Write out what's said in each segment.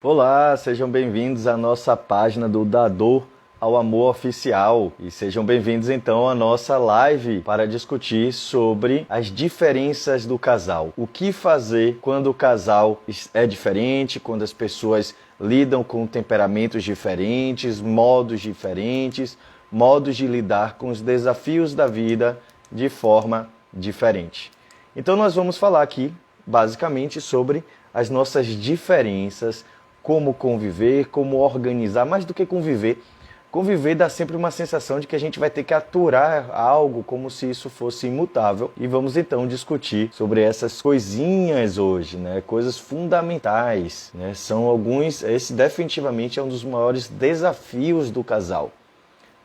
Olá, sejam bem-vindos à nossa página do Da Dor ao Amor Oficial e sejam bem-vindos então à nossa live para discutir sobre as diferenças do casal. O que fazer quando o casal é diferente, quando as pessoas lidam com temperamentos diferentes, modos de lidar com os desafios da vida de forma diferente. Então nós vamos falar aqui basicamente sobre as nossas diferenças, como conviver, como organizar, mais do que conviver. Conviver dá sempre uma sensação de que a gente vai ter que aturar algo como se isso fosse imutável. E vamos então discutir sobre essas coisinhas hoje, né? Coisas fundamentais, né? São alguns, esse definitivamente é um dos maiores desafios do casal.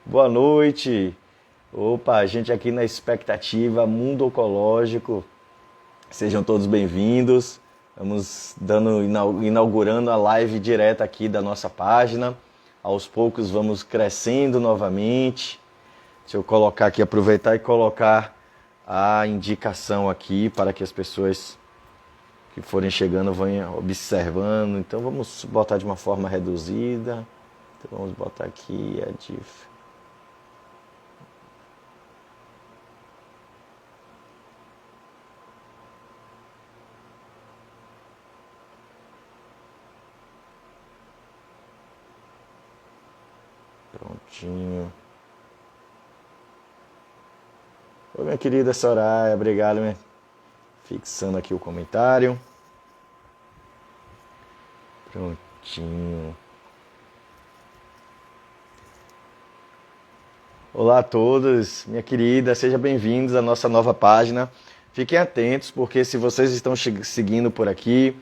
Boa noite! Opa, a gente aqui na expectativa, Mundo Ecológico. Sejam todos bem-vindos. Estamos inaugurando a live direta aqui da nossa página. Aos poucos vamos crescendo novamente. Deixa eu colocar aqui, aproveitar e colocar a indicação aqui para que as pessoas que forem chegando venham observando. Então vamos botar de uma forma reduzida. Então vamos botar aqui a diff. Prontinho. Oi, minha querida Soraya, obrigado, né? Fixando aqui o comentário. Prontinho. Olá a todos, minha querida, sejam bem-vindos à nossa nova página. Fiquem atentos, porque se vocês estão seguindo por aqui,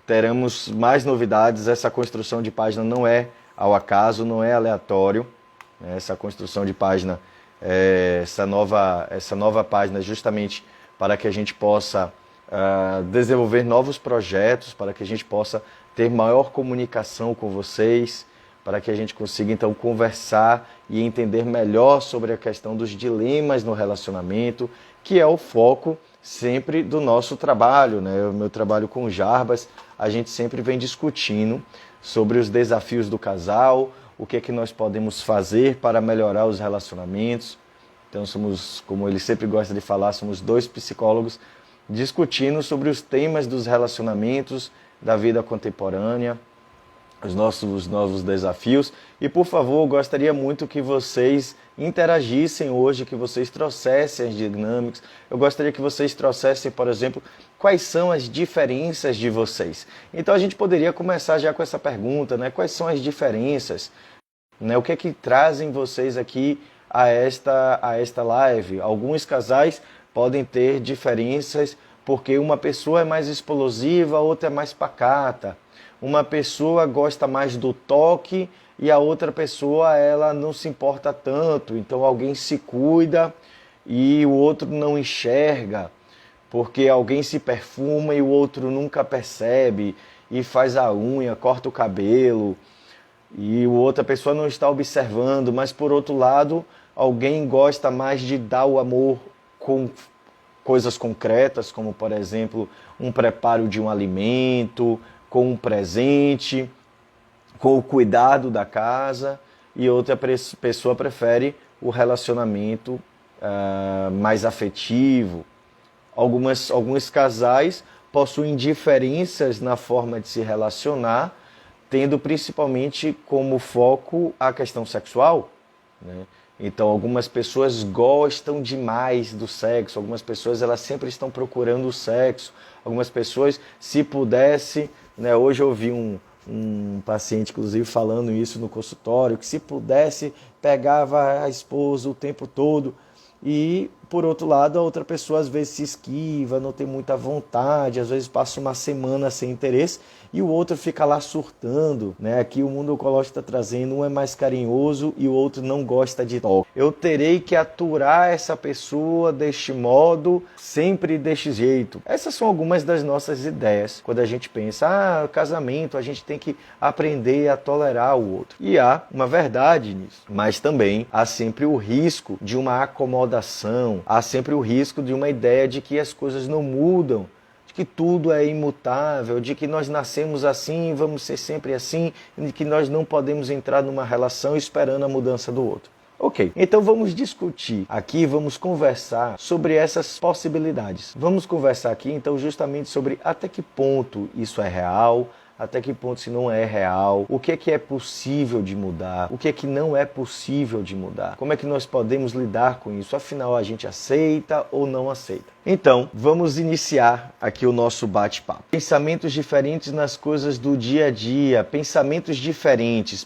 teremos mais novidades. Essa construção de página não é ao acaso, não é aleatório. Essa construção de página, essa nova página é justamente para que a gente possa desenvolver novos projetos, para que a gente possa ter maior comunicação com vocês, para que a gente consiga então conversar e entender melhor sobre a questão dos dilemas no relacionamento, que é o foco sempre do nosso trabalho, né? O meu trabalho com o Jarbas, a gente sempre vem discutindo sobre os desafios do casal, o que é que nós podemos fazer para melhorar os relacionamentos. Então somos, como ele sempre gosta de falar, somos dois psicólogos discutindo sobre os temas dos relacionamentos, da vida contemporânea, os nossos novos desafios. E, por favor, gostaria muito que vocês interagissem hoje, que vocês trouxessem as dinâmicas. Eu gostaria que vocês trouxessem, por exemplo, quais são as diferenças de vocês. Então, a gente poderia começar já com essa pergunta, né? Quais são as diferenças? Né? O que é que trazem vocês aqui a esta live? Alguns casais podem ter diferenças porque uma pessoa é mais explosiva, a outra é mais pacata. Uma pessoa gosta mais do toque e a outra pessoa ela não se importa tanto. Então alguém se cuida e o outro não enxerga, porque alguém se perfuma e o outro nunca percebe e faz a unha, corta o cabelo e outra pessoa não está observando. Mas por outro lado, alguém gosta mais de dar o amor com coisas concretas, como por exemplo um preparo de um alimento, com um presente, com o cuidado da casa, e outra pessoa prefere o relacionamento mais afetivo. Alguns casais possuem diferenças na forma de se relacionar, tendo principalmente como foco a questão sexual, né? Então, algumas pessoas gostam demais do sexo, algumas pessoas elas sempre estão procurando o sexo, algumas pessoas, se pudesse, né, hoje eu ouvi um paciente, inclusive, falando isso no consultório, que se pudesse, pegava a esposa o tempo todo. E, por outro lado, a outra pessoa às vezes se esquiva, não tem muita vontade, às vezes passa uma semana sem interesse e o outro fica lá surtando, né? Aqui o Mundo Ecológico está trazendo, um é mais carinhoso e o outro não gosta de toque. Eu terei que aturar essa pessoa deste modo, sempre deste jeito. Essas são algumas das nossas ideias. Quando a gente pensa, casamento, a gente tem que aprender a tolerar o outro. E há uma verdade nisso, mas também há sempre o risco de uma acomodação, há sempre o risco de uma ideia de que as coisas não mudam, que tudo é imutável, de que nós nascemos assim e vamos ser sempre assim, e de que nós não podemos entrar numa relação esperando a mudança do outro. Ok, então vamos discutir aqui, vamos conversar sobre essas possibilidades. Vamos conversar aqui então justamente sobre até que ponto isso é real, até que ponto isso não é real, o que é possível de mudar, o que não é possível de mudar, como é que nós podemos lidar com isso, afinal a gente aceita ou não aceita. Então, vamos iniciar aqui o nosso bate-papo. Pensamentos diferentes nas coisas do dia a dia, pensamentos diferentes,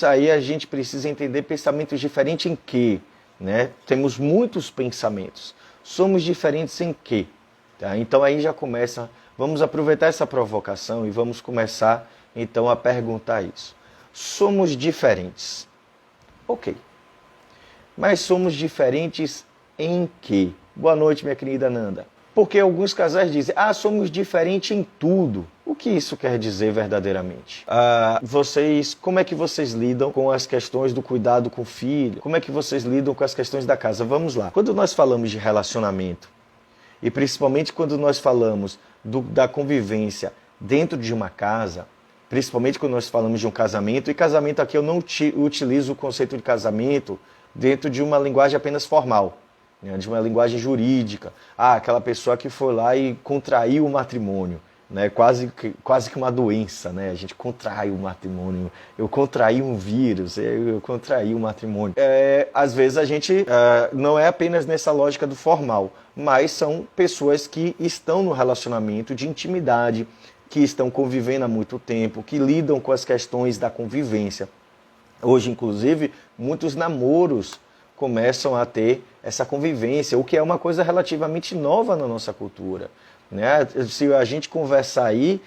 aí a gente precisa entender pensamentos diferentes em quê, né? Temos muitos pensamentos, somos diferentes em quê? Tá? Então aí já começa. Vamos aproveitar essa provocação e vamos começar, então, a perguntar isso. Somos diferentes. Ok. Mas somos diferentes em quê? Boa noite, minha querida Nanda. Porque alguns casais dizem, somos diferentes em tudo. O que isso quer dizer verdadeiramente? Como é que vocês lidam com as questões do cuidado com o filho? Como é que vocês lidam com as questões da casa? Vamos lá. Quando nós falamos de relacionamento, e principalmente quando nós falamos da convivência dentro de uma casa, principalmente quando nós falamos de um casamento, e casamento aqui eu não utilizo o conceito de casamento dentro de uma linguagem apenas formal, né, de uma linguagem jurídica. Aquela pessoa que foi lá e contraiu o matrimônio, né, quase que uma doença, né? A gente contrai o matrimônio, eu contraí um vírus, eu contraí o matrimônio. Às vezes a gente não é apenas nessa lógica do formal, mas são pessoas que estão no relacionamento de intimidade, que estão convivendo há muito tempo, que lidam com as questões da convivência. Hoje, inclusive, muitos namoros começam a ter essa convivência, o que é uma coisa relativamente nova na nossa cultura. Né? Se a gente conversar aí,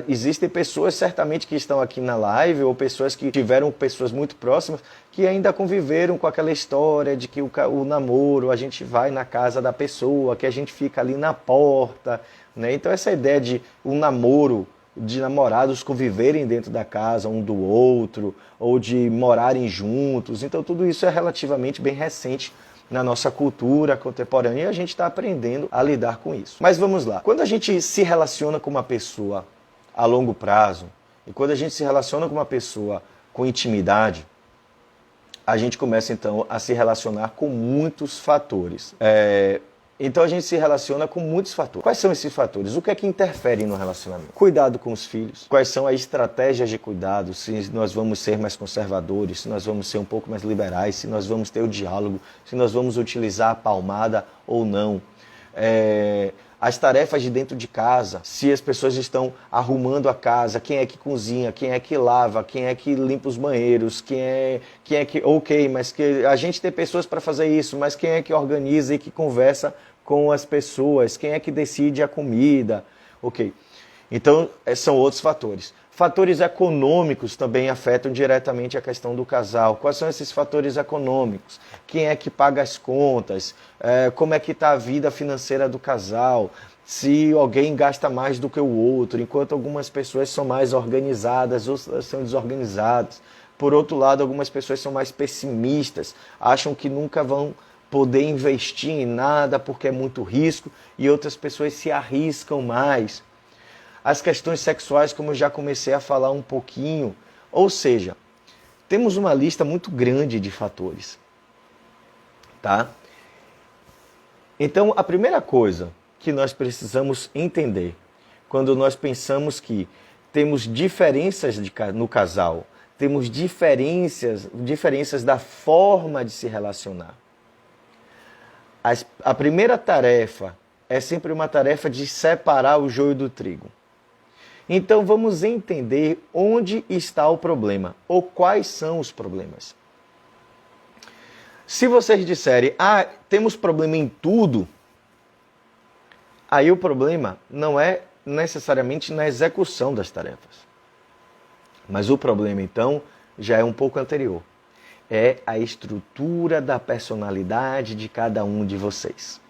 existem pessoas certamente que estão aqui na live, ou pessoas que tiveram pessoas muito próximas, que ainda conviveram com aquela história de que o namoro, a gente vai na casa da pessoa, que a gente fica ali na porta. Né? Então essa ideia de um namoro, de namorados conviverem dentro da casa um do outro, ou de morarem juntos, então tudo isso é relativamente bem recente na nossa cultura contemporânea, e a gente está aprendendo a lidar com isso. Mas vamos lá. Quando a gente se relaciona com uma pessoa a longo prazo, e quando a gente se relaciona com uma pessoa com intimidade, a gente começa então a se relacionar com muitos fatores. Então a gente se relaciona com muitos fatores. Quais são esses fatores? O que é que interfere no relacionamento? Cuidado com os filhos. Quais são as estratégias de cuidado? Se nós vamos ser mais conservadores, se nós vamos ser um pouco mais liberais, se nós vamos ter o diálogo, se nós vamos utilizar a palmada ou não. As tarefas de dentro de casa, se as pessoas estão arrumando a casa, quem é que cozinha, quem é que lava, quem é que limpa os banheiros, quem é que... Ok, mas que a gente tem pessoas para fazer isso, mas quem é que organiza e que conversa com as pessoas, quem é que decide a comida, ok. Então, são outros fatores. Fatores econômicos também afetam diretamente a questão do casal. Quais são esses fatores econômicos? Quem é que paga as contas? Como é que está a vida financeira do casal? Se alguém gasta mais do que o outro, enquanto algumas pessoas são mais organizadas, outras são desorganizadas. Por outro lado, algumas pessoas são mais pessimistas, acham que nunca vão poder investir em nada porque é muito risco, e outras pessoas se arriscam mais. As questões sexuais, como eu já comecei a falar um pouquinho, ou seja, temos uma lista muito grande de fatores, tá? Então, a primeira coisa que nós precisamos entender, quando nós pensamos que temos diferenças no casal, temos diferenças da forma de se relacionar. A primeira tarefa é sempre uma tarefa de separar o joio do trigo. Então vamos entender onde está o problema, ou quais são os problemas. Se vocês disserem, temos problema em tudo, aí o problema não é necessariamente na execução das tarefas. Mas o problema, então, já é um pouco anterior. É a estrutura da personalidade de cada um de vocês.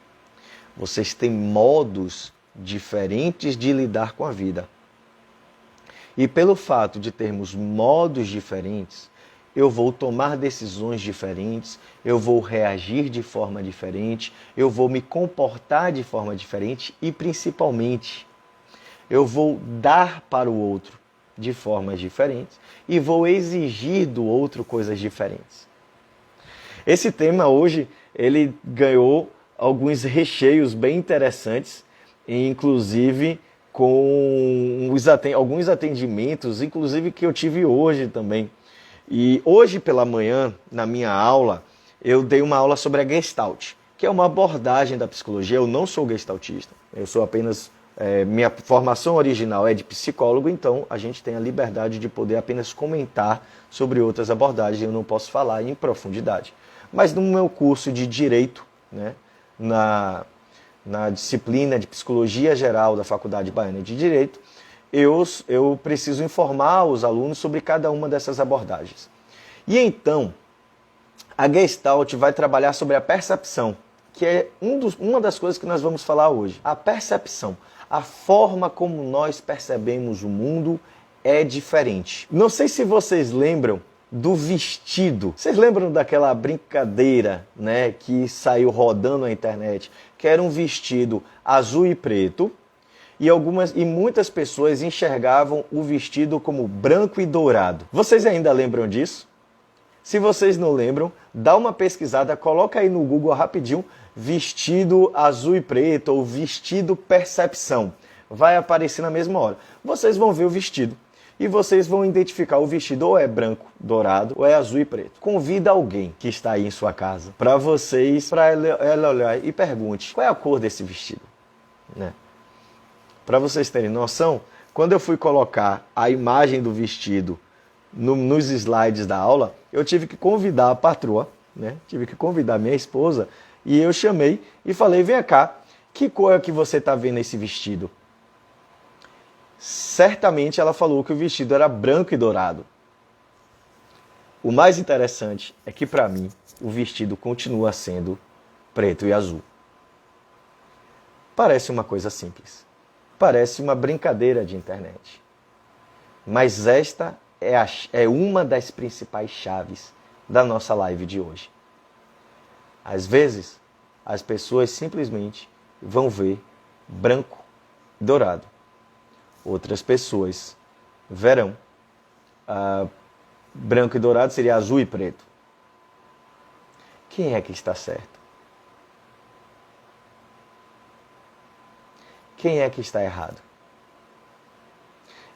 Vocês têm modos diferentes de lidar com a vida. E pelo fato de termos modos diferentes, eu vou tomar decisões diferentes, eu vou reagir de forma diferente, eu vou me comportar de forma diferente e, principalmente, eu vou dar para o outro de formas diferentes e vou exigir do outro coisas diferentes. Esse tema hoje, ele ganhou alguns recheios bem interessantes, inclusive com alguns atendimentos, inclusive que eu tive hoje também. E hoje pela manhã, na minha aula, eu dei uma aula sobre a Gestalt, que é uma abordagem da psicologia. Eu não sou gestaltista, eu sou apenas... minha formação original é de psicólogo, então a gente tem a liberdade de poder apenas comentar sobre outras abordagens, eu não posso falar em profundidade. Mas no meu curso de Direito, né, na disciplina de Psicologia Geral da Faculdade Baiana de Direito, eu preciso informar os alunos sobre cada uma dessas abordagens. E então, a Gestalt vai trabalhar sobre a percepção, que é uma das coisas que nós vamos falar hoje. A percepção, a forma como nós percebemos o mundo é diferente. Não sei se vocês lembram do vestido. Vocês lembram daquela brincadeira, né, que saiu rodando na internet, que era um vestido azul e preto, e muitas pessoas enxergavam o vestido como branco e dourado. Vocês ainda lembram disso? Se vocês não lembram, dá uma pesquisada, coloca aí no Google rapidinho, vestido azul e preto ou vestido percepção. Vai aparecer na mesma hora. Vocês vão ver o vestido e vocês vão identificar o vestido ou é branco, dourado ou é azul e preto. Convida alguém que está aí em sua casa para ela olhar e pergunte qual é a cor desse vestido, né? Para vocês terem noção, quando eu fui colocar a imagem do vestido nos slides da aula, eu tive que convidar a patroa, né? Tive que convidar minha esposa e eu chamei e falei, vem cá, que cor é que você está vendo esse vestido? Certamente ela falou que o vestido era branco e dourado. O mais interessante é que para mim o vestido continua sendo preto e azul. Parece uma coisa simples. Parece uma brincadeira de internet. Mas esta é uma das principais chaves da nossa live de hoje. Às vezes, as pessoas simplesmente vão ver branco e dourado. Outras pessoas verão branco e dourado seria azul e preto. Quem é que está certo? Quem é que está errado?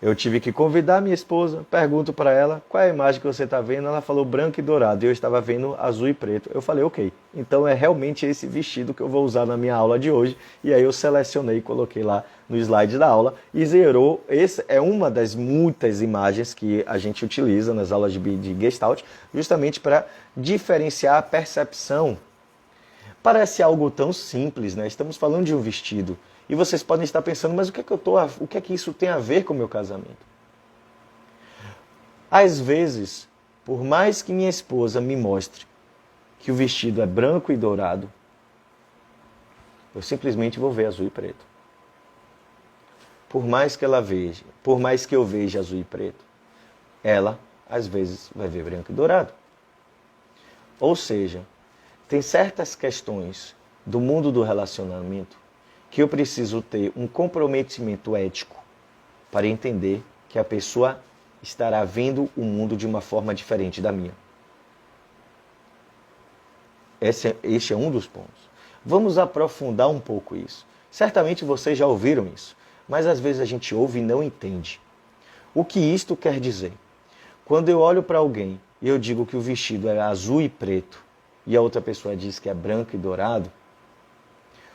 Eu tive que convidar minha esposa, pergunto para ela qual é a imagem que você está vendo. Ela falou branco e dourado e eu estava vendo azul e preto. Eu falei, ok, então é realmente esse vestido que eu vou usar na minha aula de hoje. E aí eu selecionei e coloquei lá no slide da aula e zerou. Essa é uma das muitas imagens que a gente utiliza nas aulas de Gestalt, justamente para diferenciar a percepção. Parece algo tão simples, né? Estamos falando de um vestido. E vocês podem estar pensando, mas o que é que isso tem a ver com o meu casamento? Às vezes, por mais que minha esposa me mostre que o vestido é branco e dourado, eu simplesmente vou ver azul e preto. Por mais que eu veja azul e preto, ela, às vezes, vai ver branco e dourado. Ou seja, tem certas questões do mundo do relacionamento que eu preciso ter um comprometimento ético para entender que a pessoa estará vendo o mundo de uma forma diferente da minha. Este é um dos pontos. Vamos aprofundar um pouco isso. Certamente vocês já ouviram isso, mas às vezes a gente ouve e não entende. O que isto quer dizer? Quando eu olho para alguém e eu digo que o vestido é azul e preto e a outra pessoa diz que é branco e dourado,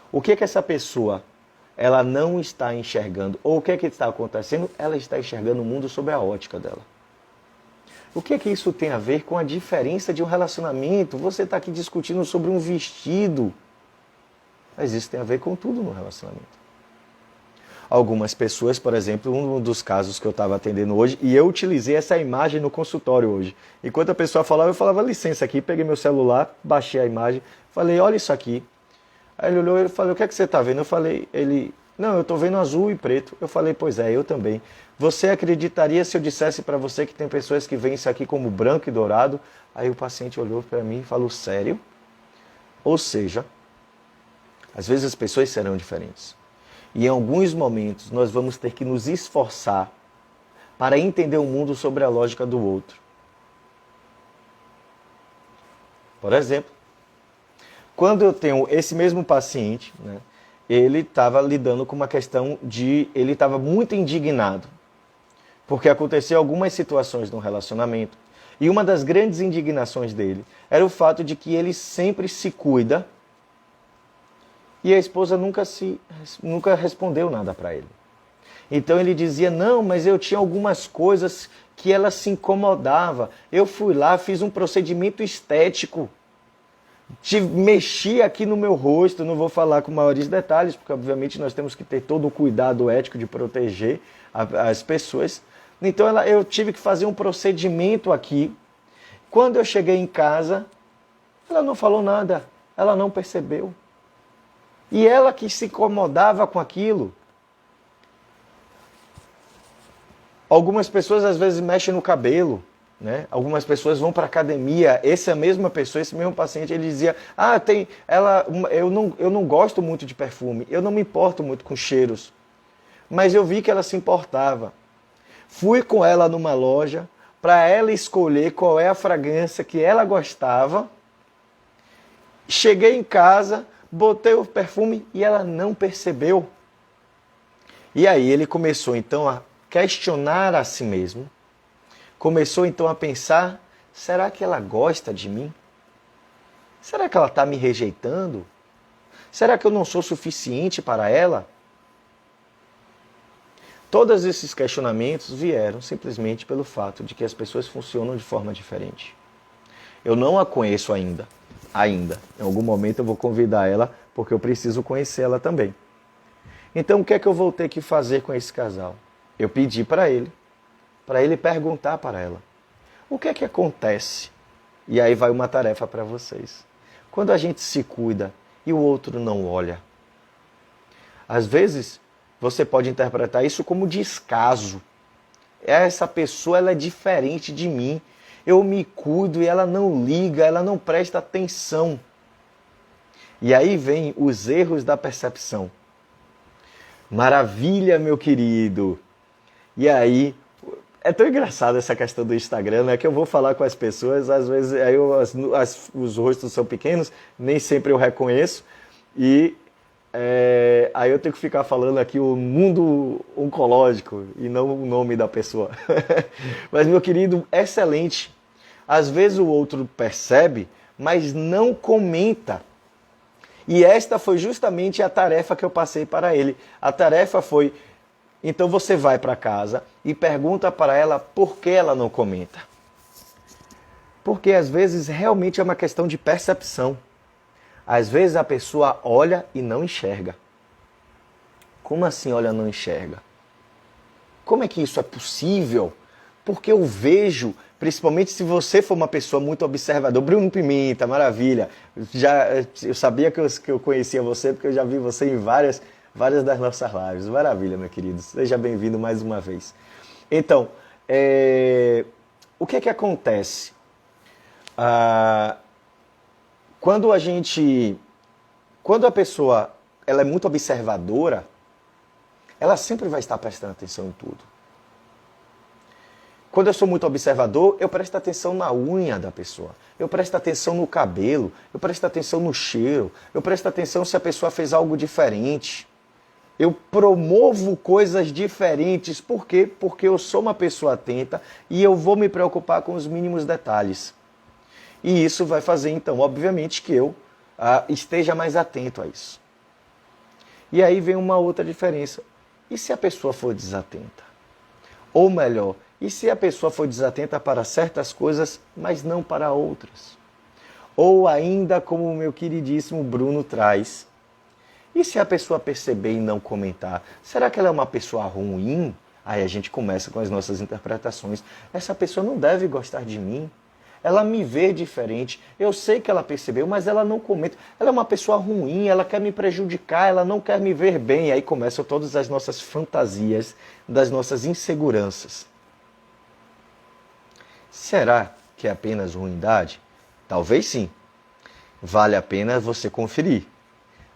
o que essa pessoa ela não está enxergando? Ou o que está acontecendo? Ela está enxergando o mundo sob a ótica dela. O que isso tem a ver com a diferença de um relacionamento? Você está aqui discutindo sobre um vestido. Mas isso tem a ver com tudo no relacionamento. Algumas pessoas, por exemplo, um dos casos que eu estava atendendo hoje, e eu utilizei essa imagem no consultório hoje. Enquanto a pessoa falava, eu falava, licença aqui, peguei meu celular, baixei a imagem, falei, olha isso aqui. Aí ele olhou e falou, o que é que você está vendo? Eu falei, Não, eu estou vendo azul e preto. Eu falei, pois é, eu também. Você acreditaria se eu dissesse para você que tem pessoas que veem isso aqui como branco e dourado? Aí o paciente olhou para mim e falou, sério? Ou seja, às vezes as pessoas serão diferentes. E em alguns momentos nós vamos ter que nos esforçar para entender o mundo sobre a lógica do outro. Por exemplo, quando eu tenho esse mesmo paciente, né, ele estava lidando com uma questão de... Ele estava muito indignado, porque aconteceu algumas situações no relacionamento, e uma das grandes indignações dele era o fato de que ele sempre se cuida e a esposa nunca respondeu nada para ele. Então ele dizia, não, mas eu tinha algumas coisas que ela se incomodava. Eu fui lá, fiz um procedimento estético, mexi aqui no meu rosto, não vou falar com maiores detalhes, porque obviamente nós temos que ter todo o cuidado ético de proteger as pessoas. Então eu tive que fazer um procedimento aqui. Quando eu cheguei em casa, ela não falou nada, ela não percebeu. E ela que se incomodava com aquilo. Algumas pessoas às vezes mexem no cabelo, né? Algumas pessoas vão para a academia. Essa mesma pessoa, esse mesmo paciente, ele dizia, eu não gosto muito de perfume, eu não me importo muito com cheiros. Mas eu vi que ela se importava. Fui com ela numa loja para ela escolher qual é a fragrância que ela gostava. Cheguei em casa, botei o perfume e ela não percebeu. E aí ele começou então a questionar a si mesmo. Começou então a pensar, será que ela gosta de mim? Será que ela está me rejeitando? Será que eu não sou suficiente para ela? Todos esses questionamentos vieram simplesmente pelo fato de que as pessoas funcionam de forma diferente. Eu não a conheço ainda. Em algum momento eu vou convidar ela, porque eu preciso conhecê-la também. Então o que é que eu vou ter que fazer com esse casal? Eu pedi para ele perguntar para ela. O que é que acontece? E aí vai uma tarefa para vocês. Quando a gente se cuida e o outro não olha. Às vezes, você pode interpretar isso como descaso. Essa pessoa ela é diferente de mim. Eu me cuido e ela não liga, ela não presta atenção. E aí vem os erros da percepção. Maravilha, meu querido! E aí, é tão engraçado essa questão do Instagram, né? Que eu vou falar com as pessoas, às vezes aí os rostos são pequenos, nem sempre eu reconheço. E aí eu tenho que ficar falando aqui o mundo oncológico e não o nome da pessoa. Mas, meu querido, excelente. Às vezes o outro percebe, mas não comenta. E esta foi justamente a tarefa que eu passei para ele. A tarefa foi, então você vai para casa e pergunta para ela por que ela não comenta. Porque às vezes realmente é uma questão de percepção. Às vezes a pessoa olha e não enxerga. Como assim olha e não enxerga? Como é que isso é possível? Porque eu vejo, principalmente se você for uma pessoa muito observadora. Bruno Pimenta, maravilha. Eu sabia que eu conhecia você, porque eu já vi você em várias das nossas lives. Maravilha, meu querido. Seja bem-vindo mais uma vez. Então, o que é que acontece? Quando a pessoa ela é muito observadora, ela sempre vai estar prestando atenção em tudo. Quando eu sou muito observador, eu presto atenção na unha da pessoa. Eu presto atenção no cabelo. Eu presto atenção no cheiro. Eu presto atenção se a pessoa fez algo diferente. Eu promovo coisas diferentes. Por quê? Porque eu sou uma pessoa atenta e eu vou me preocupar com os mínimos detalhes. E isso vai fazer, então, obviamente, que eu esteja mais atento a isso. E aí vem uma outra diferença. E se a pessoa for desatenta? Ou melhor, e se a pessoa for desatenta para certas coisas, mas não para outras? Ou ainda, como o meu queridíssimo Bruno traz, e se a pessoa perceber e não comentar? Será que ela é uma pessoa ruim? Aí a gente começa com as nossas interpretações. Essa pessoa não deve gostar de mim. ela me vê diferente, eu sei que ela percebeu, mas ela não comenta. Ela é uma pessoa ruim, ela quer me prejudicar, ela não quer me ver bem. E aí começam todas as nossas fantasias, das nossas inseguranças. Será que é apenas ruindade? Talvez sim. Vale a pena você conferir.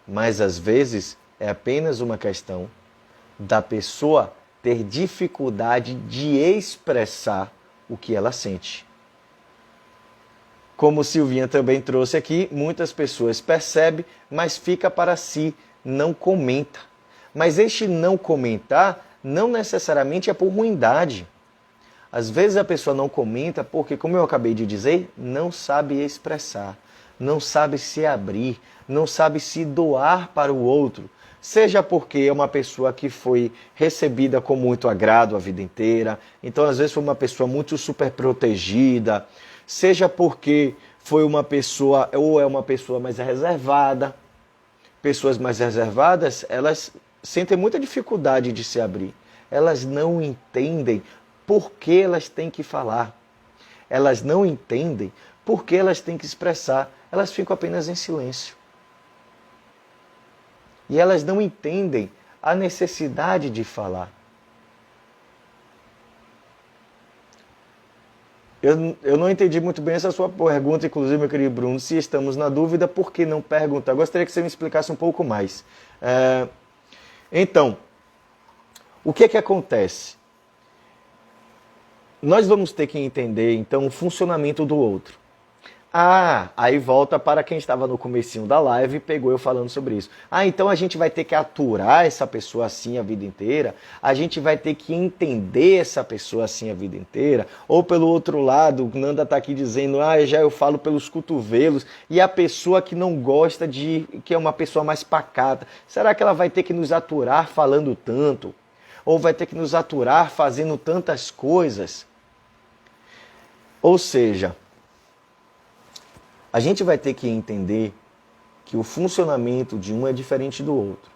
Mas às vezes é apenas uma questão da pessoa ter dificuldade de expressar o que ela sente. Como Silvinha também trouxe aqui, muitas pessoas percebem, mas fica para si, não comenta. Mas este não comentar não necessariamente é por ruindade. Às vezes a pessoa não comenta porque, como eu acabei de dizer, não sabe expressar, não sabe se abrir, não sabe se doar para o outro. Seja porque é uma pessoa que foi recebida com muito agrado a vida inteira, então às vezes foi uma pessoa muito super protegida, seja porque foi uma pessoa ou é uma pessoa mais reservada. Pessoas mais reservadas, elas sentem muita dificuldade de se abrir. Elas não entendem por que elas têm que falar. Elas não entendem por que elas têm que expressar. Elas ficam apenas em silêncio. E elas não entendem a necessidade de falar. Eu não entendi muito bem essa sua pergunta, inclusive, meu querido Bruno. Se estamos na dúvida, por que não perguntar? Gostaria que você me explicasse um pouco mais. Então, o que é que acontece? Nós vamos ter que entender, então, o funcionamento do outro. Aí volta para quem estava no comecinho da live e pegou eu falando sobre isso. Então a gente vai ter que aturar essa pessoa assim a vida inteira? A gente vai ter que entender essa pessoa assim a vida inteira? Ou pelo outro lado, o Nanda está aqui dizendo, já eu falo pelos cotovelos, e a pessoa que não gosta que é uma pessoa mais pacata, será que ela vai ter que nos aturar falando tanto? Ou vai ter que nos aturar fazendo tantas coisas? Ou seja, a gente vai ter que entender que o funcionamento de um é diferente do outro.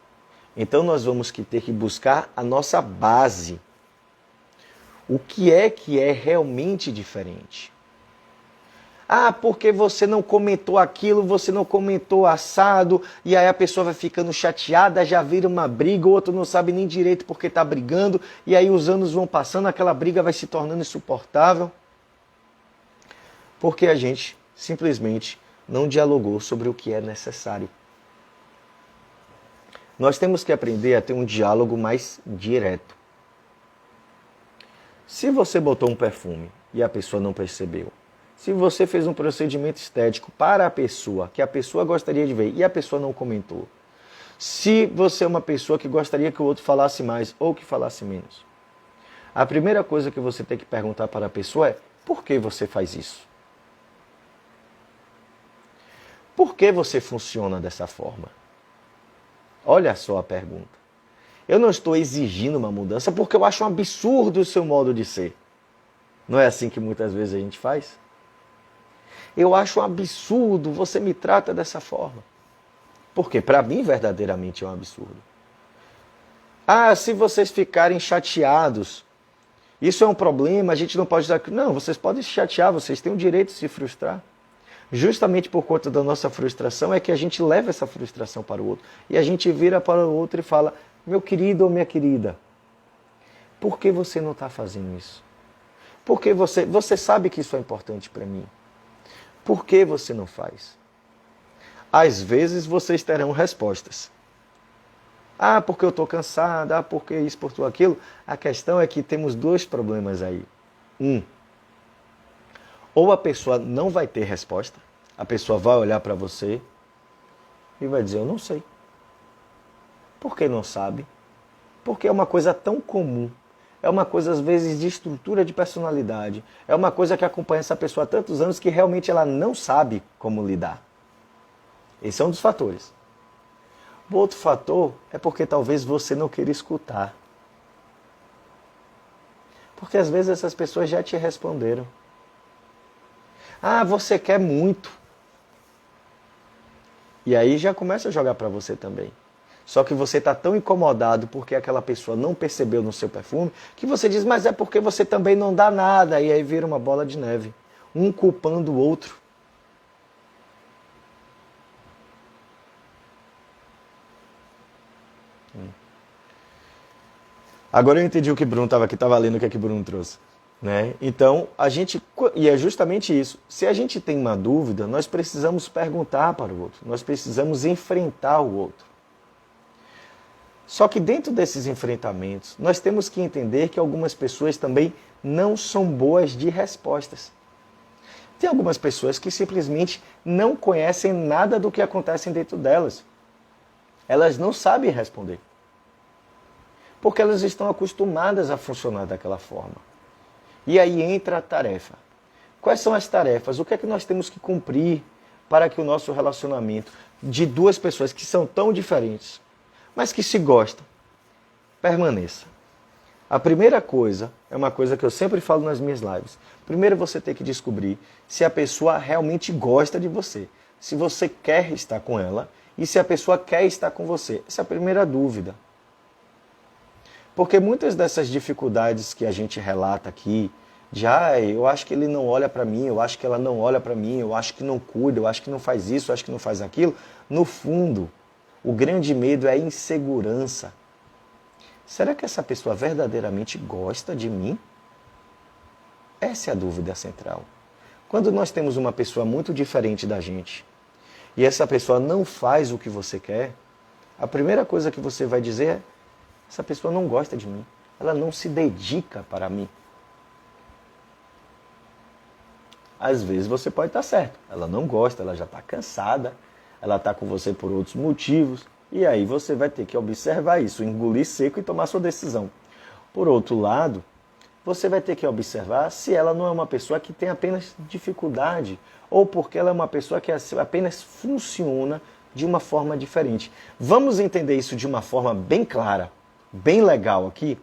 Então nós vamos ter que buscar a nossa base. O que é realmente diferente? Porque você não comentou aquilo, você não comentou assado, e aí a pessoa vai ficando chateada, já vira uma briga, o outro não sabe nem direito porque está brigando, e aí os anos vão passando, aquela briga vai se tornando insuportável. Porque a gente simplesmente não dialogou sobre o que é necessário. Nós temos que aprender a ter um diálogo mais direto. Se você botou um perfume e a pessoa não percebeu, se você fez um procedimento estético para a pessoa, que a pessoa gostaria de ver e a pessoa não comentou, se você é uma pessoa que gostaria que o outro falasse mais ou que falasse menos, a primeira coisa que você tem que perguntar para a pessoa é: por que você faz isso? Por que você funciona dessa forma? Olha só a pergunta. Eu não estou exigindo uma mudança porque eu acho um absurdo o seu modo de ser. Não é assim que muitas vezes a gente faz? Eu acho um absurdo, você me trata dessa forma. Porque para mim verdadeiramente é um absurdo. Se vocês ficarem chateados, isso é um problema, a gente não pode dizer... Não, vocês podem se chatear, vocês têm o direito de se frustrar. Justamente por conta da nossa frustração é que a gente leva essa frustração para o outro. E a gente vira para o outro e fala: meu querido ou minha querida, por que você não está fazendo isso? Por que você sabe que isso é importante para mim? Por que você não faz? Às vezes vocês terão respostas. Porque eu estou cansada, porque isso, por tudo aquilo. A questão é que temos dois problemas aí. Ou a pessoa não vai ter resposta, a pessoa vai olhar para você e vai dizer: eu não sei. Por que não sabe? Porque é uma coisa tão comum, é uma coisa às vezes de estrutura de personalidade, é uma coisa que acompanha essa pessoa há tantos anos que realmente ela não sabe como lidar. Esse é um dos fatores. O outro fator é porque talvez você não queira escutar. Porque às vezes essas pessoas já te responderam. Você quer muito. E aí já começa a jogar para você também. Só que você está tão incomodado porque aquela pessoa não percebeu no seu perfume, que você diz: mas é porque você também não dá nada. E aí vira uma bola de neve. um culpando o outro. Agora eu entendi o que Bruno estava aqui, estava lendo o que Bruno trouxe. Né? Então, e é justamente isso, se a gente tem uma dúvida, nós precisamos perguntar para o outro, nós precisamos enfrentar o outro. Só que dentro desses enfrentamentos, nós temos que entender que algumas pessoas também não são boas de respostas. Tem algumas pessoas que simplesmente não conhecem nada do que acontece dentro delas. Elas não sabem responder. Porque elas estão acostumadas a funcionar daquela forma. E aí entra a tarefa. Quais são as tarefas? O que é que nós temos que cumprir para que o nosso relacionamento de duas pessoas que são tão diferentes, mas que se gostam, permaneça? A primeira coisa, é uma coisa que eu sempre falo nas minhas lives. Primeiro você tem que descobrir se a pessoa realmente gosta de você. Se você quer estar com ela e se a pessoa quer estar com você. Essa é a primeira dúvida. Porque muitas dessas dificuldades que a gente relata aqui, de eu acho que ele não olha para mim, eu acho que ela não olha para mim, eu acho que não cuida, eu acho que não faz isso, eu acho que não faz aquilo, no fundo, o grande medo é a insegurança. Será que essa pessoa verdadeiramente gosta de mim? Essa é a dúvida central. Quando nós temos uma pessoa muito diferente da gente, e essa pessoa não faz o que você quer, a primeira coisa que você vai dizer é: essa pessoa não gosta de mim. Ela não se dedica para mim. Às vezes você pode estar certo. Ela não gosta, ela já está cansada. Ela está com você por outros motivos. E aí você vai ter que observar isso, engolir seco e tomar sua decisão. Por outro lado, você vai ter que observar se ela não é uma pessoa que tem apenas dificuldade. Ou porque ela é uma pessoa que apenas funciona de uma forma diferente. Vamos entender isso de uma forma bem clara. Bem legal aqui.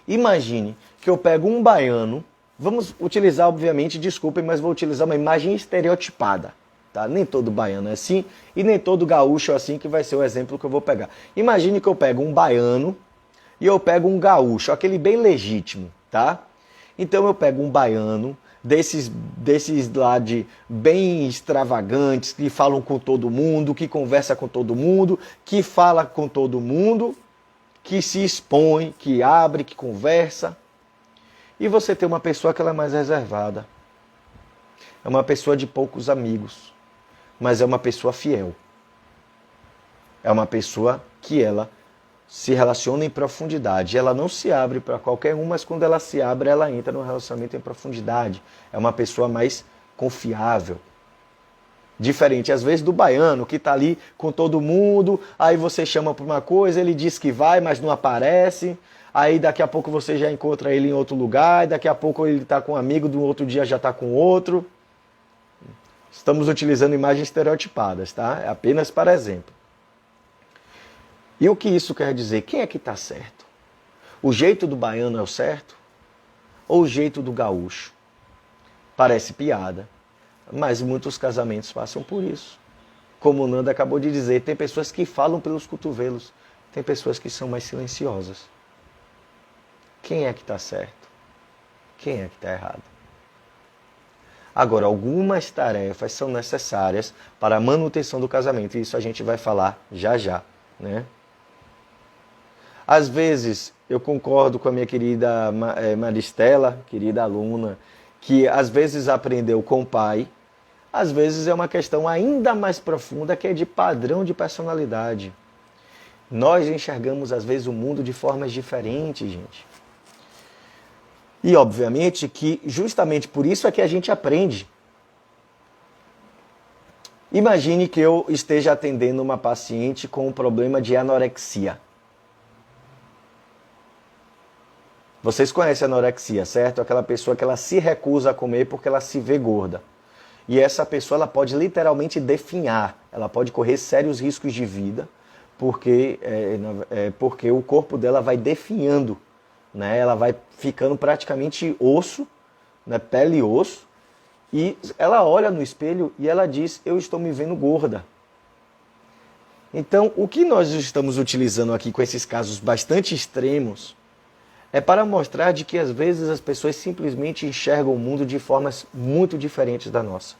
Imagine que eu pego um baiano, vamos utilizar, obviamente, desculpem, mas vou utilizar uma imagem estereotipada. Tá? Nem todo baiano é assim e nem todo gaúcho é assim, que vai ser o exemplo que eu vou pegar. Imagine que eu pego um baiano e eu pego um gaúcho, aquele bem legítimo, tá? Então eu pego um baiano, desses lá de bem extravagantes, que falam com todo mundo, que conversa com todo mundo, que fala com todo mundo, que se expõe, que abre, que conversa. E você tem uma pessoa que ela é mais reservada. É uma pessoa de poucos amigos, mas é uma pessoa fiel. É uma pessoa que ela se relaciona em profundidade. Ela não se abre para qualquer um, mas quando ela se abre, ela entra no relacionamento em profundidade. É uma pessoa mais confiável. Diferente, às vezes, do baiano, que está ali com todo mundo, aí você chama para uma coisa, ele diz que vai, mas não aparece, aí daqui a pouco você já encontra ele em outro lugar, e daqui a pouco ele está com um amigo, do outro dia já está com outro. Estamos utilizando imagens estereotipadas, tá? É apenas para exemplo. E o que isso quer dizer? Quem é que está certo? O jeito do baiano é o certo? Ou o jeito do gaúcho? Parece piada. Mas muitos casamentos passam por isso. Como o Nando acabou de dizer, tem pessoas que falam pelos cotovelos, tem pessoas que são mais silenciosas. Quem é que está certo? Quem é que está errado? Agora, algumas tarefas são necessárias para a manutenção do casamento, e isso a gente vai falar já já, né? Às vezes, eu concordo com a minha querida Maristela, querida aluna, que às vezes aprendeu com o pai. Às vezes é uma questão ainda mais profunda, que é de padrão de personalidade. Nós enxergamos, às vezes, o mundo de formas diferentes, gente. E, obviamente, que justamente por isso é que a gente aprende. Imagine que eu esteja atendendo uma paciente com um problema de anorexia. Vocês conhecem a anorexia, certo? Aquela pessoa que ela se recusa a comer porque ela se vê gorda. E essa pessoa ela pode literalmente definhar, ela pode correr sérios riscos de vida, porque o corpo dela vai definhando, né? Ela vai ficando praticamente osso, né? Pele e osso, e ela olha no espelho e ela diz: eu estou me vendo gorda. Então, o que nós estamos utilizando aqui com esses casos bastante extremos É para mostrar de que às vezes as pessoas simplesmente enxergam o mundo de formas muito diferentes da nossa.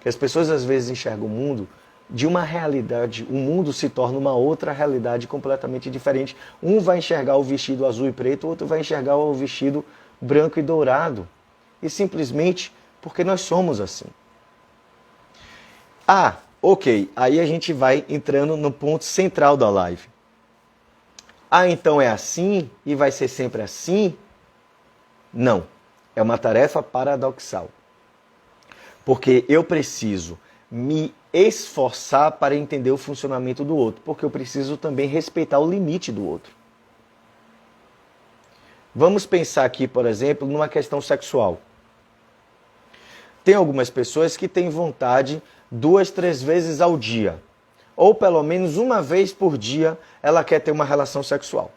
Que as pessoas às vezes enxergam o mundo de uma realidade, o mundo se torna uma outra realidade completamente diferente. Um vai enxergar o vestido azul e preto, o outro vai enxergar o vestido branco e dourado. E simplesmente porque nós somos assim. Ah, ok. Aí a gente vai entrando no ponto central da live. Ah, então é assim e vai ser sempre assim? Não. É uma tarefa paradoxal. Porque eu preciso me esforçar para entender o funcionamento do outro. Porque eu preciso também respeitar o limite do outro. Vamos pensar aqui, por exemplo, numa questão sexual. Tem algumas pessoas que têm vontade 2, 3 vezes ao dia. Ou pelo menos uma vez por dia ela quer ter uma relação sexual.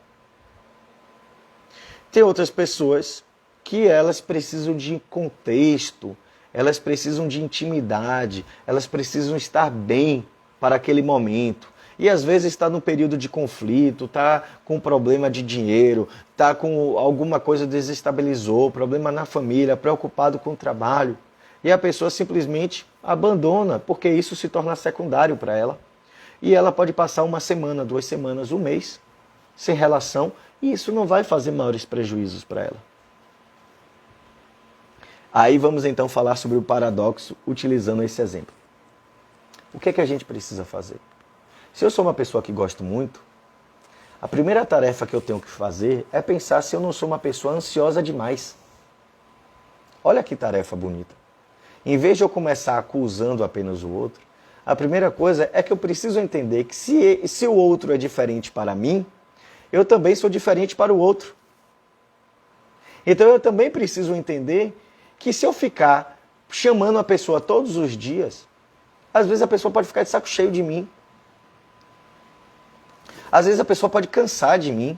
Tem outras pessoas que elas precisam de contexto, elas precisam de intimidade, elas precisam estar bem para aquele momento. E às vezes está num período de conflito, está com problema de dinheiro, está com alguma coisa desestabilizou, problema na família, preocupado com o trabalho. E a pessoa simplesmente abandona, porque isso se torna secundário para ela. E ela pode passar 1 semana, 2 semanas, 1 mês sem relação, e isso não vai fazer maiores prejuízos para ela. Aí vamos então falar sobre o paradoxo utilizando esse exemplo. O que é que a gente precisa fazer? Se eu sou uma pessoa que gosto muito, a primeira tarefa que eu tenho que fazer é pensar se eu não sou uma pessoa ansiosa demais. Olha que tarefa bonita. Em vez de eu começar acusando apenas o outro, a primeira coisa é que eu preciso entender que se o outro é diferente para mim, eu também sou diferente para o outro. Então eu também preciso entender que se eu ficar chamando a pessoa todos os dias, às vezes a pessoa pode ficar de saco cheio de mim. Às vezes a pessoa pode cansar de mim.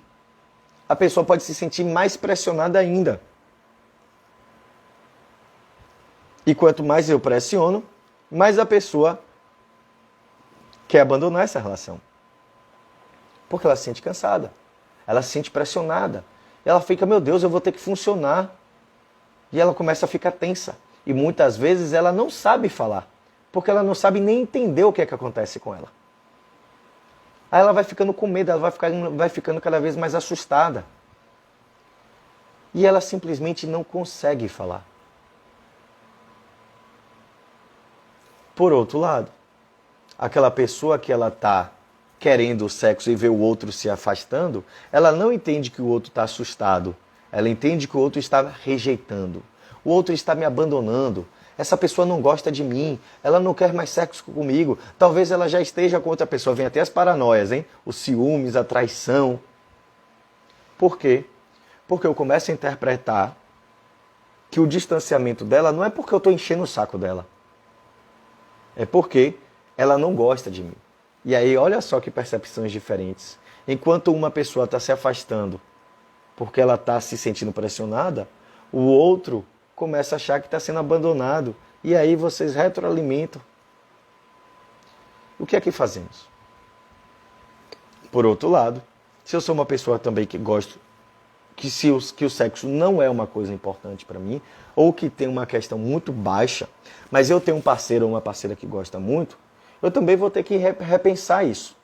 A pessoa pode se sentir mais pressionada ainda. E quanto mais eu pressiono, mais a pessoa quer abandonar essa relação. Porque ela se sente cansada. Ela se sente pressionada. Ela fica, meu Deus, eu vou ter que funcionar. E ela começa a ficar tensa. E muitas vezes ela não sabe falar. Porque ela não sabe nem entender o que é que acontece com ela. Aí ela vai ficando com medo, ela vai ficando cada vez mais assustada. E ela simplesmente não consegue falar. Por outro lado, aquela pessoa que ela está querendo o sexo e vê o outro se afastando, ela não entende que o outro está assustado. Ela entende que o outro está rejeitando. O outro está me abandonando. Essa pessoa não gosta de mim. Ela não quer mais sexo comigo. Talvez ela já esteja com outra pessoa. Vem até as paranoias, hein? Os ciúmes, a traição. Por quê? Porque eu começo a interpretar que o distanciamento dela não é porque eu estou enchendo o saco dela. É porque ela não gosta de mim. E aí, olha só que percepções diferentes. Enquanto uma pessoa está se afastando porque ela está se sentindo pressionada, o outro começa a achar que está sendo abandonado. E aí vocês retroalimentam. O que é que fazemos? Por outro lado, se eu sou uma pessoa também que gosto, que o sexo não é uma coisa importante para mim, ou que tem uma questão muito baixa, mas eu tenho um parceiro ou uma parceira que gosta muito, eu também vou ter que repensar isso.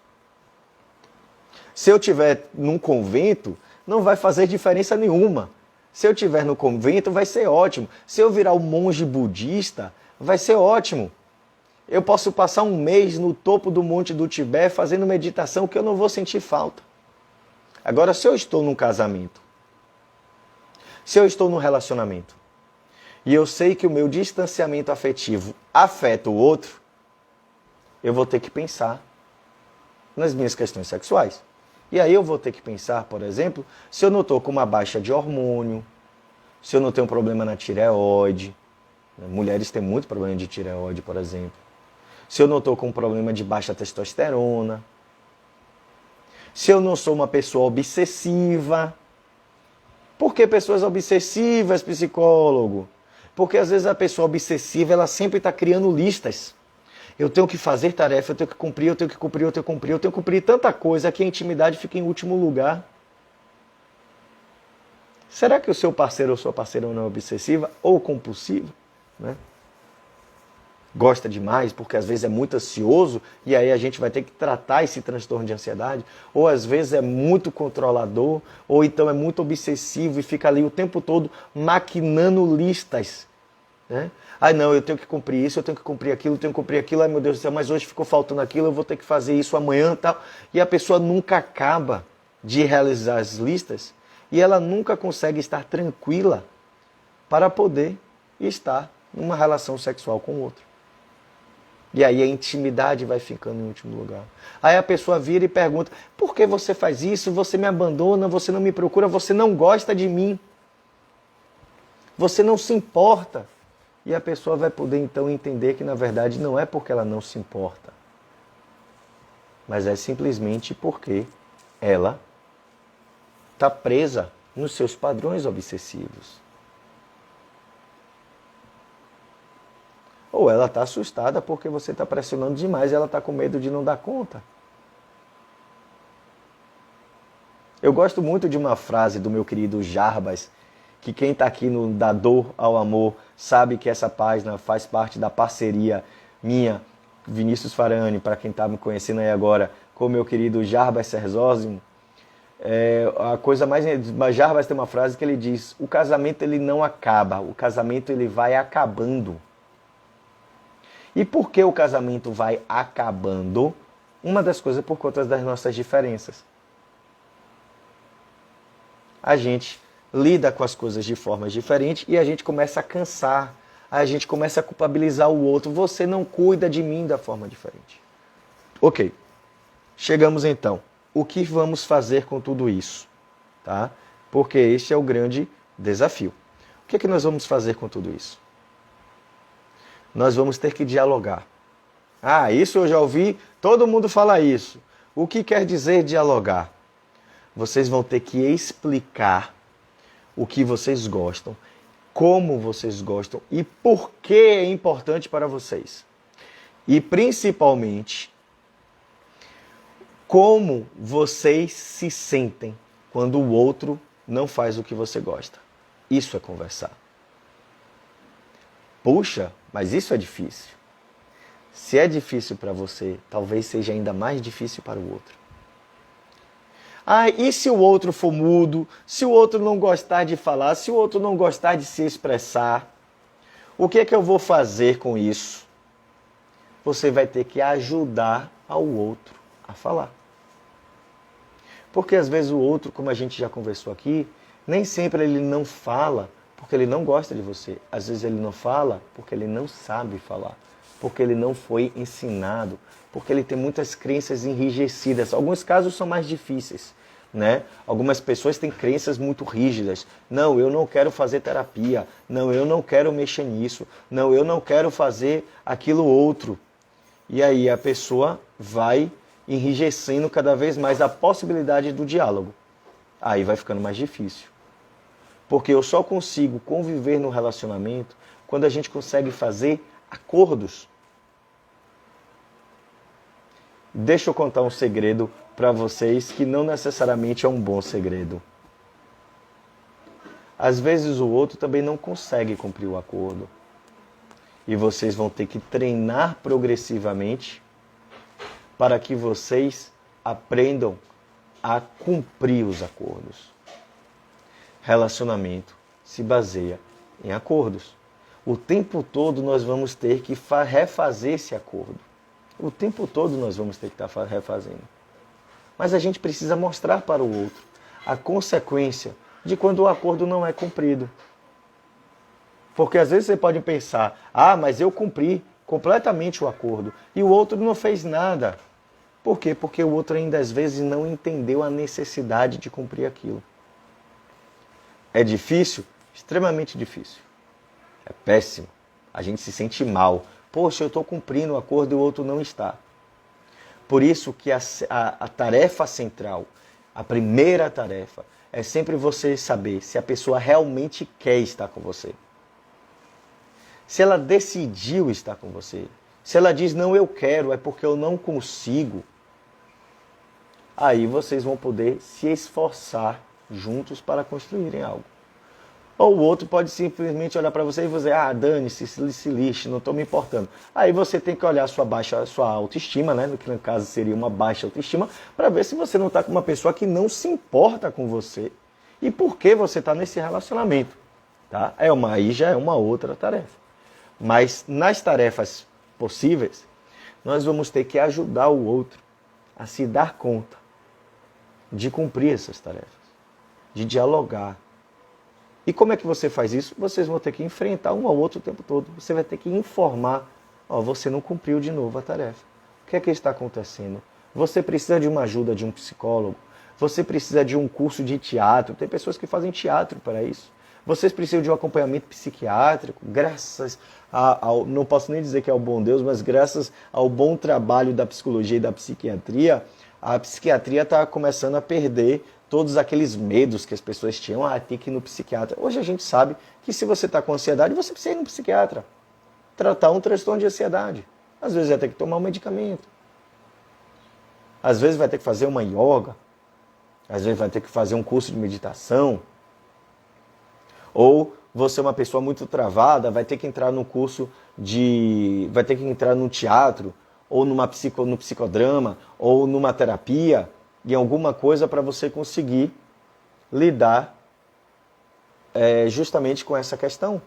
Se eu estiver num convento, não vai fazer diferença nenhuma. Se eu estiver no convento, vai ser ótimo. Se eu virar um monge budista, vai ser ótimo. Eu posso passar 1 mês no topo do Monte do Tibete fazendo meditação que eu não vou sentir falta. Agora, se eu estou num casamento, se eu estou num relacionamento, e eu sei que o meu distanciamento afetivo afeta o outro, eu vou ter que pensar nas minhas questões sexuais. E aí eu vou ter que pensar, por exemplo, se eu não estou com uma baixa de hormônio, se eu não tenho problema na tireoide. Mulheres têm muito problema de tireoide, por exemplo. Se eu não estou com um problema de baixa testosterona. Se eu não sou uma pessoa obsessiva. Por que pessoas obsessivas, psicólogo? Porque às vezes a pessoa obsessiva, ela sempre está criando listas. Eu tenho que fazer tarefa, eu tenho que cumprir, eu tenho que cumprir, eu tenho que cumprir, eu tenho que cumprir tanta coisa que a intimidade fica em último lugar. Será que o seu parceiro ou sua parceira não é obsessiva ou compulsiva? Né? Gosta demais, porque às vezes é muito ansioso e aí a gente vai ter que tratar esse transtorno de ansiedade, ou às vezes é muito controlador, ou então é muito obsessivo e fica ali o tempo todo maquinando listas. Né? Ai não, eu tenho que cumprir isso, eu tenho que cumprir aquilo, eu tenho que cumprir aquilo, ai meu Deus do céu, mas hoje ficou faltando aquilo, eu vou ter que fazer isso amanhã e tal. E a pessoa nunca acaba de realizar as listas e ela nunca consegue estar tranquila para poder estar numa relação sexual com o outro. E aí a intimidade vai ficando em último lugar. Aí a pessoa vira e pergunta, por que você faz isso? Você me abandona, você não me procura, você não gosta de mim. Você não se importa. E a pessoa vai poder então entender que na verdade não é porque ela não se importa. Mas é simplesmente porque ela está presa nos seus padrões obsessivos. Ou ela está assustada porque você está pressionando demais e ela está com medo de não dar conta. Eu gosto muito de uma frase do meu querido Jarbas, que quem está aqui no Da Dor ao Amor sabe que essa página faz parte da parceria minha, Vinícius Farani, para quem está me conhecendo aí agora, com o meu querido Jarbas Serzósimo. A coisa mais... Jarbas tem uma frase que ele diz, o casamento ele não acaba, o casamento ele vai acabando. E por que o casamento vai acabando? Uma das coisas é por conta das nossas diferenças. A gente lida com as coisas de formas diferentes e a gente começa a cansar, a gente começa a culpabilizar o outro. Você não cuida de mim da forma diferente. Ok, chegamos então. O que vamos fazer com tudo isso? Tá? Porque este é o grande desafio. O que é que nós vamos fazer com tudo isso? Nós vamos ter que dialogar. Ah, isso eu já ouvi, todo mundo fala isso. O que quer dizer dialogar? Vocês vão ter que explicar o que vocês gostam, como vocês gostam e por que é importante para vocês. E principalmente, como vocês se sentem quando o outro não faz o que você gosta. Isso é conversar. Puxa, mas isso é difícil. Se é difícil para você, talvez seja ainda mais difícil para o outro. Ah, e se o outro for mudo? Se o outro não gostar de falar? Se o outro não gostar de se expressar? O que é que eu vou fazer com isso? Você vai ter que ajudar ao outro a falar. Porque às vezes o outro, como a gente já conversou aqui, nem sempre ele não fala porque ele não gosta de você. Às vezes ele não fala porque ele não sabe falar, porque ele não foi ensinado, porque ele tem muitas crenças enrijecidas. Alguns casos são mais difíceis, né? Algumas pessoas têm crenças muito rígidas. Não, eu não quero fazer terapia. Não, eu não quero mexer nisso. Não, eu não quero fazer aquilo outro. E aí a pessoa vai enrijecendo cada vez mais a possibilidade do diálogo. Aí vai ficando mais difícil. Porque eu só consigo conviver no relacionamento quando a gente consegue fazer acordos. Deixa eu contar um segredo para vocês que não necessariamente é um bom segredo. Às vezes o outro também não consegue cumprir o acordo. E vocês vão ter que treinar progressivamente para que vocês aprendam a cumprir os acordos. Relacionamento se baseia em acordos. O tempo todo nós vamos ter que refazer esse acordo. O tempo todo nós vamos ter que estar refazendo. Mas a gente precisa mostrar para o outro a consequência de quando o acordo não é cumprido. Porque às vezes você pode pensar, ah, mas eu cumpri completamente o acordo e o outro não fez nada. Por quê? Porque o outro ainda às vezes não entendeu a necessidade de cumprir aquilo. É difícil? Extremamente difícil. É péssimo. A gente se sente mal. Poxa, eu estou cumprindo o acordo e o outro não está. Por isso que a tarefa central, a primeira tarefa, é sempre você saber se a pessoa realmente quer estar com você. Se ela decidiu estar com você. Se ela diz, não, eu quero, é porque eu não consigo. Aí vocês vão poder se esforçar juntos para construírem algo. Ou o outro pode simplesmente olhar para você e dizer, ah, dane-se, se lixe, não estou me importando. Aí você tem que olhar a sua autoestima, né? Que no caso seria uma baixa autoestima, para ver se você não está com uma pessoa que não se importa com você e por que você está nesse relacionamento. Tá? Aí já é uma outra tarefa. Mas nas tarefas possíveis, nós vamos ter que ajudar o outro a se dar conta de cumprir essas tarefas, de dialogar. E como é que você faz isso? Vocês vão ter que enfrentar um ao outro o tempo todo. Você vai ter que informar, ó, você não cumpriu de novo a tarefa. O que é que está acontecendo? Você precisa de uma ajuda de um psicólogo. Você precisa de um curso de teatro. Tem pessoas que fazem teatro para isso. Vocês precisam de um acompanhamento psiquiátrico, graças ao, não posso nem dizer que é o bom Deus, mas graças ao bom trabalho da psicologia e da psiquiatria, a psiquiatria está começando a perder todos aqueles medos que as pessoas tinham, tem que ir no psiquiatra. Hoje a gente sabe que se você está com ansiedade, você precisa ir no psiquiatra, tratar um transtorno de ansiedade. Às vezes vai ter que tomar um medicamento. Às vezes vai ter que fazer uma yoga. Às vezes vai ter que fazer um curso de meditação. Ou você é uma pessoa muito travada, vai ter que entrar no curso vai ter que entrar no teatro, ou no psicodrama, ou numa terapia, em alguma coisa para você conseguir lidar justamente com essa questão.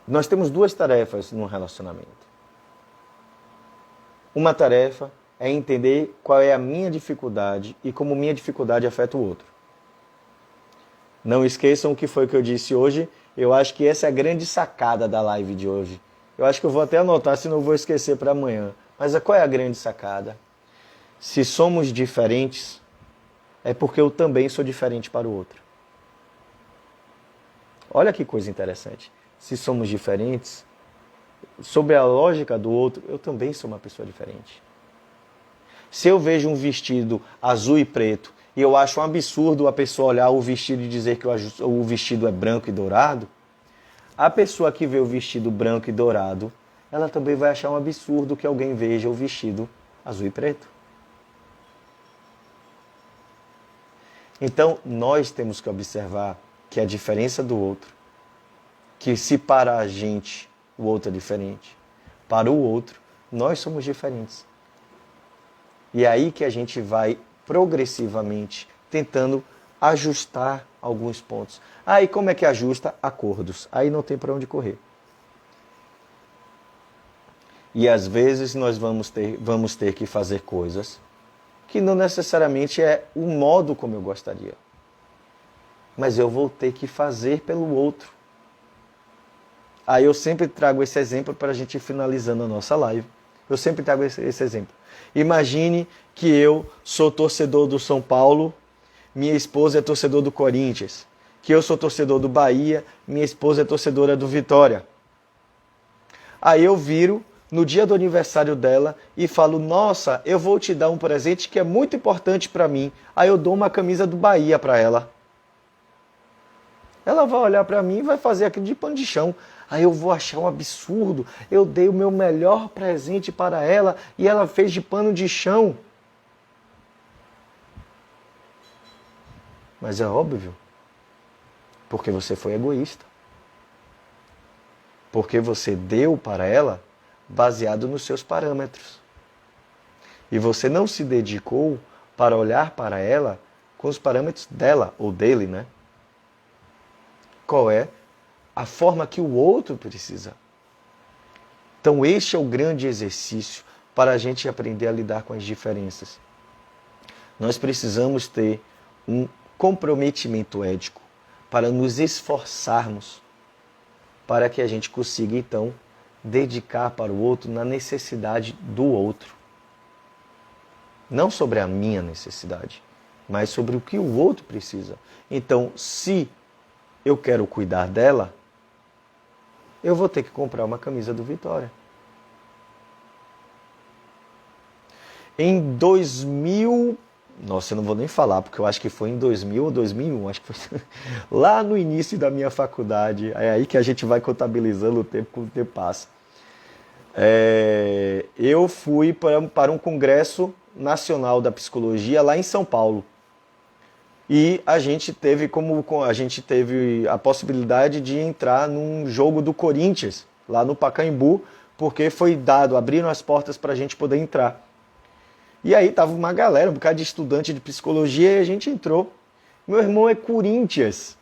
Nós temos duas tarefas no relacionamento. Uma tarefa é entender qual é a minha dificuldade e como minha dificuldade afeta o outro. Não esqueçam o que foi que eu disse hoje. Eu acho que essa é a grande sacada da live de hoje. Eu acho que eu vou até anotar, senão eu vou esquecer para amanhã. Mas qual é a grande sacada? Se somos diferentes, é porque eu também sou diferente para o outro. Olha que coisa interessante. Se somos diferentes, sob a lógica do outro, eu também sou uma pessoa diferente. Se eu vejo um vestido azul e preto e eu acho um absurdo a pessoa olhar o vestido e dizer que o vestido é branco e dourado, a pessoa que vê o vestido branco e dourado, ela também vai achar um absurdo que alguém veja o vestido azul e preto. Então, nós temos que observar que a diferença do outro, que se para a gente o outro é diferente, para o outro, nós somos diferentes. E é aí que a gente vai progressivamente tentando ajustar alguns pontos. Aí como é que ajusta? Acordos. Aí não tem para onde correr. E às vezes nós vamos ter que fazer coisas que não necessariamente é o modo como eu gostaria. Mas eu vou ter que fazer pelo outro. Aí eu sempre trago esse exemplo para a gente ir finalizando a nossa live. Eu sempre trago esse exemplo. Imagine que eu sou torcedor do São Paulo, minha esposa é torcedor do Corinthians. Que eu sou torcedor do Bahia, minha esposa é torcedora do Vitória. Aí eu viro no dia do aniversário dela e falo, nossa, eu vou te dar um presente que é muito importante para mim. Aí eu dou uma camisa do Bahia para ela. Ela vai olhar para mim e vai fazer aquilo de pano de chão. Aí eu vou achar um absurdo. Eu dei o meu melhor presente para ela e ela fez de pano de chão. Mas é óbvio. Porque você foi egoísta. Porque você deu para ela baseado nos seus parâmetros. E você não se dedicou para olhar para ela com os parâmetros dela ou dele, né? Qual é a forma que o outro precisa. Então este é o grande exercício para a gente aprender a lidar com as diferenças. Nós precisamos ter um comprometimento ético para nos esforçarmos para que a gente consiga, então, dedicar para o outro na necessidade do outro. Não sobre a minha necessidade, mas sobre o que o outro precisa. Então, se eu quero cuidar dela, eu vou ter que comprar uma camisa do Vitória. Em 2000... Nossa, eu não vou nem falar, porque eu acho que foi em 2000 ou 2001. Acho que foi lá no início da minha faculdade. É aí que a gente vai contabilizando o tempo como o tempo passa. Eu fui para um congresso nacional da psicologia lá em São Paulo. E a gente teve a possibilidade de entrar num jogo do Corinthians, lá no Pacaembu, porque abriram as portas para a gente poder entrar. E aí tava uma galera, um bocado de estudante de psicologia, e a gente entrou. Meu irmão é Corinthians.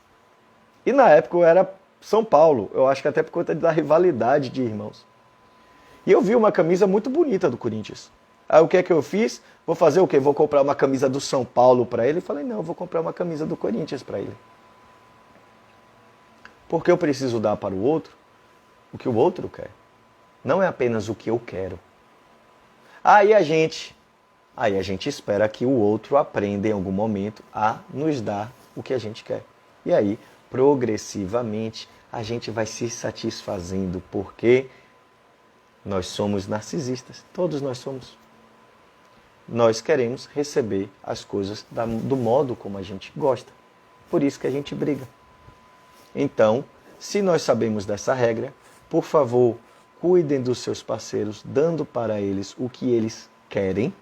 E na época eu era São Paulo, eu acho que até por conta da rivalidade de irmãos. E eu vi uma camisa muito bonita do Corinthians. Aí o que é que eu fiz? Vou fazer o quê? Vou comprar uma camisa do São Paulo para ele? Eu falei, não, eu vou comprar uma camisa do Corinthians para ele. Porque eu preciso dar para o outro o que o outro quer. Não é apenas o que eu quero. Aí a gente espera que o outro aprenda em algum momento a nos dar o que a gente quer. E aí, progressivamente, a gente vai se satisfazendo, porque nós somos narcisistas. Todos nós somos. Nós queremos receber as coisas do modo como a gente gosta. Por isso que a gente briga. Então, se nós sabemos dessa regra, por favor, cuidem dos seus parceiros, dando para eles o que eles querem,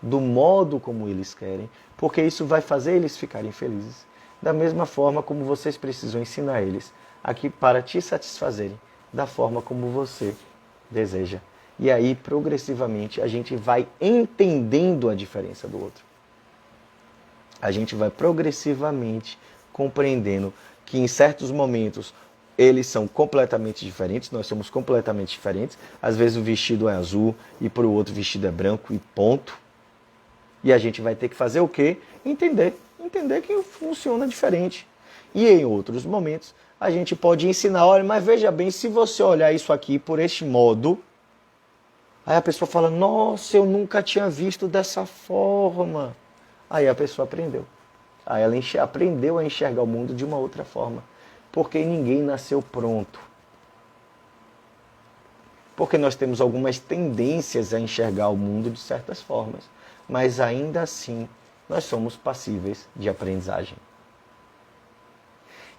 do modo como eles querem, porque isso vai fazer eles ficarem felizes. Da mesma forma como vocês precisam ensinar eles aqui para te satisfazerem, da forma como você deseja. E aí, progressivamente, a gente vai entendendo a diferença do outro. A gente vai progressivamente compreendendo que em certos momentos eles são completamente diferentes, nós somos completamente diferentes. Às vezes o vestido é azul e para o outro o vestido é branco e ponto. E a gente vai ter que fazer o quê? Entender que funciona diferente. E em outros momentos a gente pode ensinar, olha, mas veja bem, se você olhar isso aqui por este modo, aí a pessoa fala, nossa, eu nunca tinha visto dessa forma. Aí a pessoa aprendeu. Aí ela aprendeu a enxergar o mundo de uma outra forma. Porque ninguém nasceu pronto. Porque nós temos algumas tendências a enxergar o mundo de certas formas. Mas ainda assim, nós somos passíveis de aprendizagem.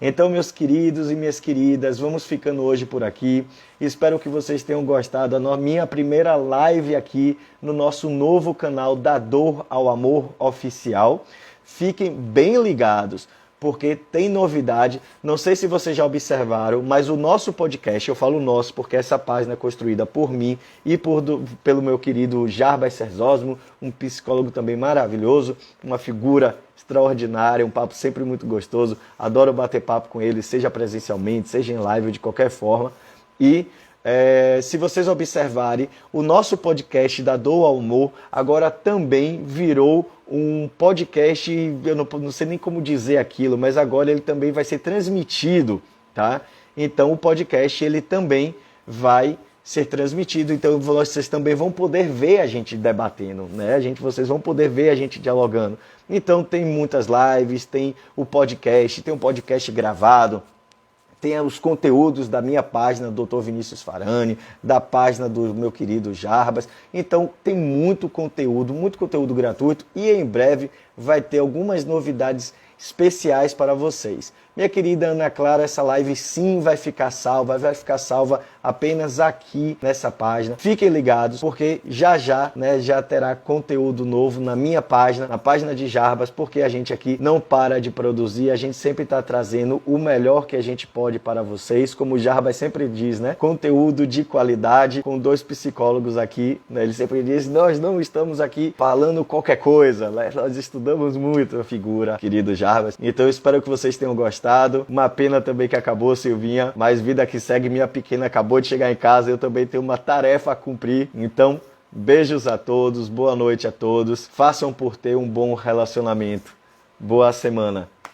Então, meus queridos e minhas queridas, vamos ficando hoje por aqui. Espero que vocês tenham gostado da minha primeira live aqui no nosso novo canal Da Dor ao Amor Oficial. Fiquem bem ligados, porque tem novidade. Não sei se vocês já observaram, mas o nosso podcast, eu falo nosso porque essa página é construída por mim e pelo meu querido Jarbas Serzósimo, um psicólogo também maravilhoso, uma figura extraordinária, um papo sempre muito gostoso. Adoro bater papo com ele, seja presencialmente, seja em live, de qualquer forma. E se vocês observarem, o nosso podcast Da Dor ao Amor agora também virou um podcast, eu não sei nem como dizer aquilo, mas agora ele também vai ser transmitido, tá? Então o podcast ele também vai ser transmitido, então vocês também vão poder ver a gente debatendo, né? Vocês vão poder ver a gente dialogando. Então tem muitas lives, tem o podcast, tem um podcast gravado, tem os conteúdos da minha página, Dr. Vinícius Farani, da página do meu querido Jarbas. Então tem muito conteúdo gratuito e em breve vai ter algumas novidades especiais para vocês. Minha querida Ana Clara, essa live sim vai ficar salva apenas aqui nessa página. Fiquem ligados, porque já terá conteúdo novo na minha página, na página de Jarbas, porque a gente aqui não para de produzir, a gente sempre está trazendo o melhor que a gente pode para vocês, como o Jarbas sempre diz, né? Conteúdo de qualidade, com 2 psicólogos aqui, né? Ele sempre diz, nós não estamos aqui falando qualquer coisa, né? Nós estudamos muito a figura, querido Jarbas. Então eu espero que vocês tenham gostado. Uma pena também que acabou, Silvinha, mas vida que segue, minha pequena acabou de chegar em casa, eu também tenho uma tarefa a cumprir. Então, beijos a todos, boa noite a todos, façam por ter um bom relacionamento. Boa semana.